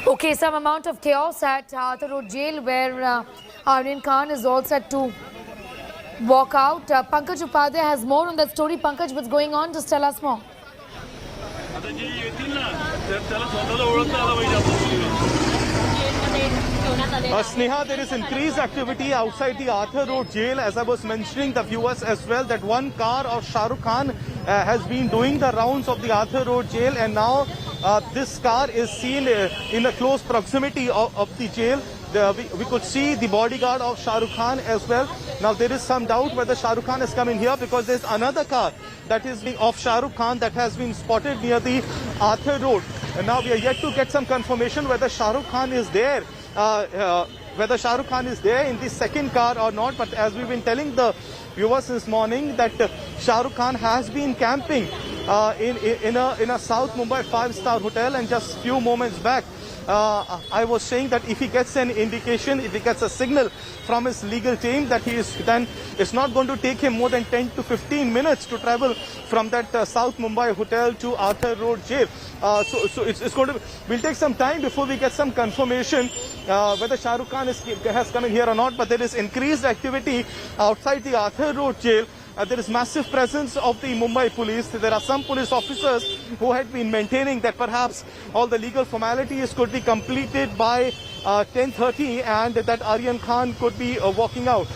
Okay, some amount of chaos at Arthur Road Jail where Aryan Khan is all set to walk out. Pankaj Upadhyay has more on that story. Pankaj, what's going on? Just tell us more. Sneha, there is increased activity outside the Arthur Road Jail. As I was mentioning the viewers as well, that one car of Shah Rukh Khan has been doing the rounds of the Arthur Road Jail, and now this car is seen in a close proximity of the jail. We could see the bodyguard of Shah Rukh Khan as well. Now there is some doubt whether Shah Rukh Khan has come in here, because there's another car that is of Shah Rukh Khan that has been spotted near the Arthur Road. And now we are yet to get some confirmation whether Shah Rukh Khan is there. Whether Shah Rukh Khan is there in the second car or not. But as we've been telling the viewers this morning, that Shah Rukh Khan has been camping in a South Mumbai 5-star hotel, and just few moments back I was saying that if he gets an indication, if he gets a signal from his legal team, that then it's not going to take him more than 10 to 15 minutes to travel from that South Mumbai hotel to Arthur Road Jail. So it's going to, we'll take some time before we get some confirmation whether Shah Rukh Khan has come in here or not. But there is increased activity outside the Arthur Road Jail. There is massive presence of the Mumbai police. There are some police officers who had been maintaining that perhaps all the legal formalities could be completed by 10:30 and that Aryan Khan could be walking out.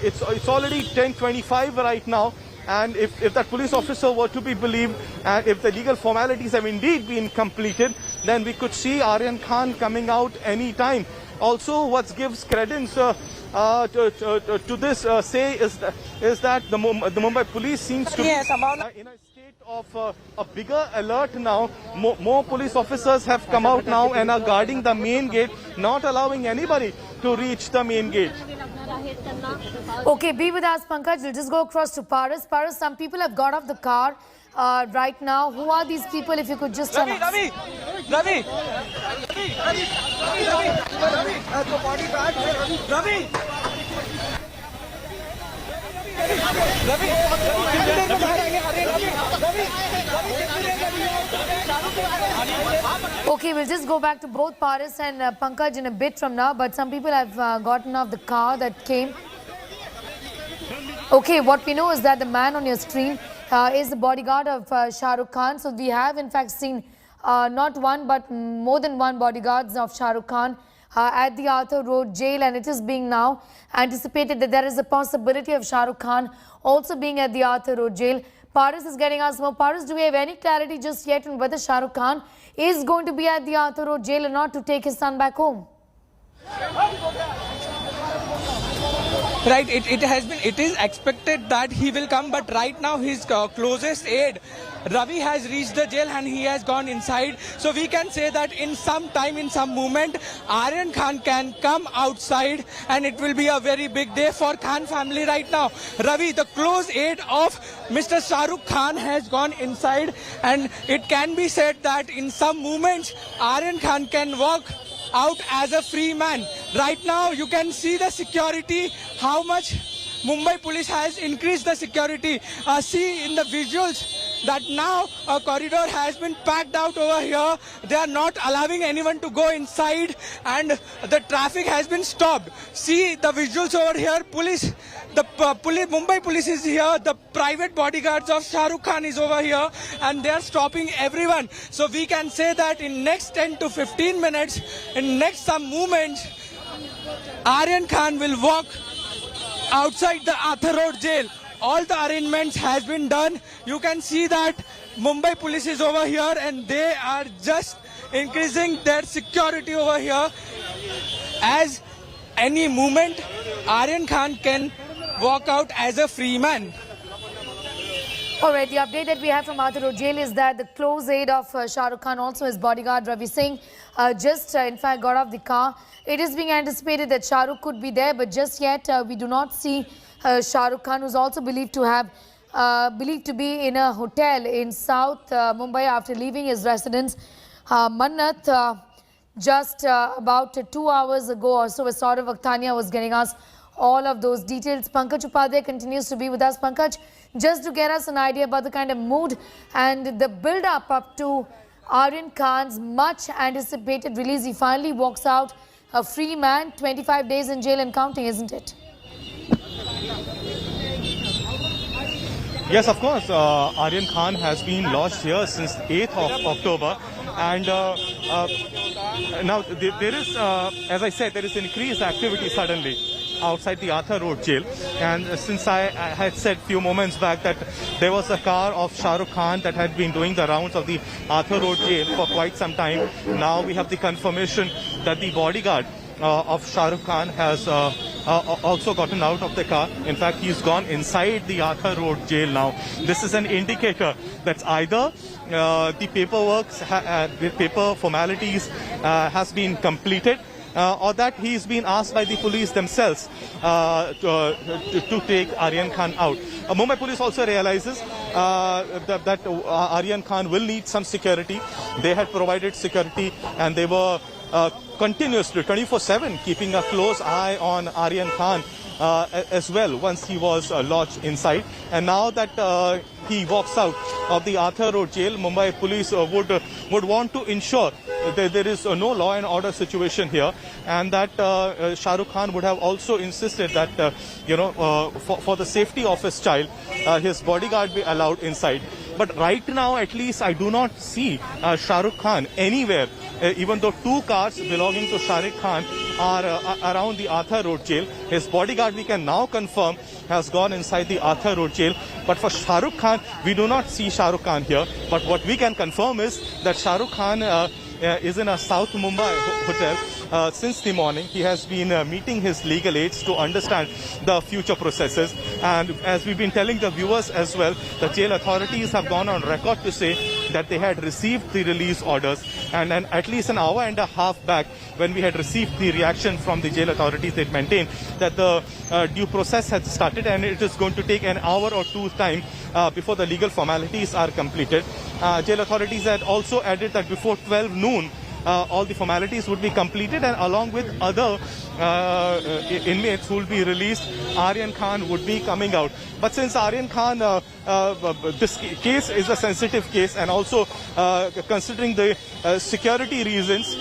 It's already 10:25 right now. And if that police officer were to be believed, and if the legal formalities have indeed been completed, then we could see Aryan Khan coming out any time. Also, what gives credence to this say is that the Mumbai police seems to be in a state of a bigger alert now. More police officers have come out now and are guarding the main gate, not allowing anybody to reach the main gate. Okay, be with us, Pankaj. We'll just go across to Paras. Paras, some people have got off the car right now. Who are these people, if you could just tell us? Ravi! Okay, we'll just go back to both Paras and Pankaj in a bit from now, but some people have gotten off the car that came. Okay, what we know is that the man on your screen is the bodyguard of Shah Rukh Khan. So we have in fact seen not one but more than one bodyguards of Shah Rukh Khan at the Arthur Road Jail, and it is being now anticipated that there is a possibility of Shah Rukh Khan also being at the Arthur Road Jail. Paras is getting us more. Paras, do we have any clarity just yet on whether Shah Rukh Khan is going to be at the Arthur Road Jail or not to take his son back home? Right, it is expected that he will come, but right now his closest aide Ravi has reached the jail and he has gone inside. So we can say that in some time, in some moment, Aryan Khan can come outside, and it will be a very big day for Khan family right now. Ravi, the close aide of Mr. Shah Rukh Khan, has gone inside, and it can be said that in some moments Aryan Khan can walk out as a free man. Right now you can see the security, how much Mumbai police has increased the security. See in the visuals that now a corridor has been packed out over here. They are not allowing anyone to go inside, and the traffic has been stopped. See the visuals over here. Police, the Mumbai police is here. The private bodyguards of Shah Rukh Khan is over here, and they are stopping everyone. So we can say that in next 10 to 15 minutes, in next some moments, Aryan Khan will walk outside the Arthur Road Jail. All the arrangements has been done. You can see that Mumbai police is over here, and they are just increasing their security over here. As any moment, Aryan Khan can walk out as a free man. All right, the update that we have from Arthur Road Jail is that the close aide of Shah Rukh Khan, also his bodyguard Ravi Singh, just in fact got off the car. It is being anticipated that Shah Rukh could be there, but just yet we do not see Shah Rukh Khan, who's also believed to be in a hotel in South Mumbai after leaving his residence Mannat just about 2 hours ago or so. Saurav Vakhtania was getting us all of those details. Pankaj Upadhyay continues to be with us. Pankaj, just to get us an idea about the kind of mood and the build-up to Aryan Khan's much-anticipated release. He finally walks out a free man, 25 days in jail and counting, isn't it? Yes, of course. Aryan Khan has been lodged here since 8th of October. And now there is, as I said, there is increased activity suddenly outside the Arthur Road jail. And since I had said a few moments back that there was a car of Shah Rukh Khan that had been doing the rounds of the Arthur Road jail for quite some time, now we have the confirmation that the bodyguard of Shah Rukh Khan has also gotten out of the car. In fact, he's gone inside the Arthur Road jail now. This is an indicator that either the paperwork, the paper formalities has been completed, or that he's been asked by the police themselves to take Aryan Khan out. Mumbai police also realizes that Aryan Khan will need some security. They had provided security and they were continuously 24/7 keeping a close eye on Aryan Khan as well once he was lodged inside. And now that he walks out of the Arthur Road jail, Mumbai police would want to ensure that there is no law and order situation here, and that Shah Rukh Khan would have also insisted that for the safety of his child, his bodyguard be allowed inside. But right now, at least, I do not see Shah Rukh Khan anywhere, even though two cars belonging to Shah Rukh Khan are around the Arthur Road jail. His bodyguard, we can now confirm, has gone inside the Arthur Road jail. But for Shah Rukh Khan, we do not see Shah Rukh Khan here. But what we can confirm is that Shah Rukh Khan is in a South Mumbai hotel since the morning. He has been meeting his legal aids to understand the future processes. And as we've been telling the viewers as well, the jail authorities have gone on record to say that they had received the release orders. And then at least an hour and a half back, when we had received the reaction from the jail authorities, they maintained that the due process had started and it is going to take an hour or two time before the legal formalities are completed. Jail authorities had also added that before 12 noon, all the formalities would be completed, and along with other inmates who will be released, Aryan Khan would be coming out. But since Aryan Khan, this case is a sensitive case, and also considering the security reasons,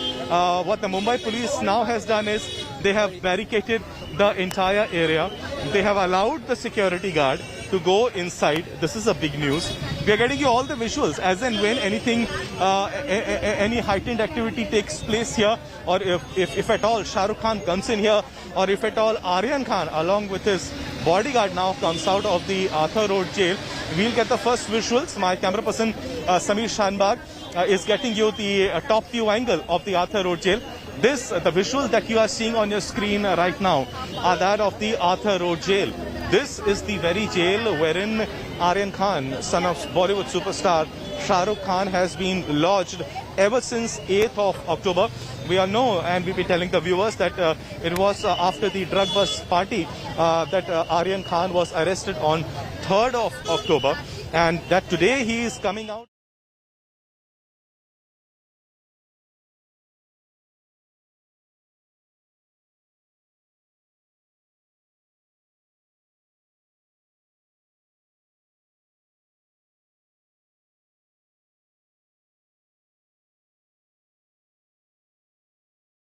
what the Mumbai police now has done is they have barricaded the entire area. They have allowed the security guard to go inside. This is a big news. We are getting you all the visuals as and when anything, any heightened activity takes place here, or if at all Shah Rukh Khan comes in here, or if at all Aryan Khan along with his bodyguard now comes out of the Arthur Road jail, we'll get the first visuals. My camera person Samir Shanbag is getting you the top view angle of the Arthur Road jail. The visuals that you are seeing on your screen right now are that of the Arthur Road jail. This is the very jail wherein Aryan Khan, son of Bollywood superstar Shah Rukh Khan, has been lodged ever since 8th of October. We all know, and we've been telling the viewers, that it was after the drug bust party that Aryan Khan was arrested on 3rd of October, and that today he is coming out.